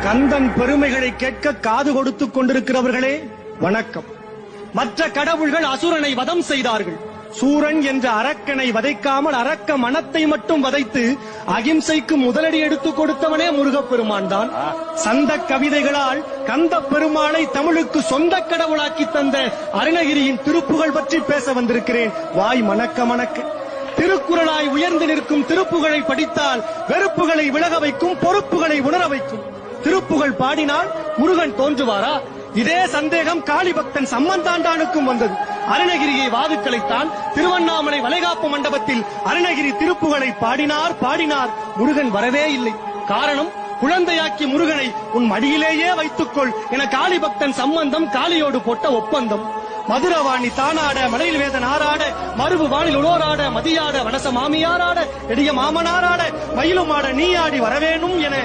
கந்தன் பெருமைகளை கேட்க காது கொடுத்துக் கொண்டிருக்கிறவர்களே வணக்கம். மற்ற கடவுள்கள் அசுரனை வதம் செய்தார்கள். சூரன் என்ற அரக்கனை வதைக்காமல் அரக்க மனத்தை மட்டும் வதைத்து அகிம்சைக்கு முதலடி எடுத்துக் கொடுத்தவனே முருகப்பெருமான் தான். சந்த கவிதைகளால் கந்த பெருமாளை தமிழுக்கு சொந்த கடவுளாக்கி தந்த அருணகிரியின் திருப்புகழ் பற்றி பேச வந்திருக்கிறேன். வாய் மணக்க மணக்க. திருக்குறளாய் உயர்ந்து நிற்கும் திருப்புகழை படித்தால் வெறுப்புகளை விலக வைக்கும், பொறுப்புகளை உணர வைக்கும். திருப்புகழ் பாடினால் முருகன் தோன்றுவாரா? இதே சந்தேகம் காளி பக்தன் சம்பந்தாண்டானுக்கும் வந்தது. அருணகிரியை வாதுக்களைத்தான் திருவண்ணாமலை வளைகாப்பு மண்டபத்தில் அருணகிரி திருப்புகழை பாடினார். முருகன் வரவே இல்லை. காரணம், குழந்தையாக்கி முருகனை உன் மடியிலேயே வைத்துக்கொள் என காளி பக்தன் சம்பந்தம் காளியோடு போட்ட ஒப்பந்தம். மதுரவாணி தானாட, மலையில் வேதன் ஆறாட, மருவு வானில் உளோராட, மதியாட, வனச மாமியாராட, எடிய மாமனாராட, மயிலுமாட நீ ஆடி வரவேணும் என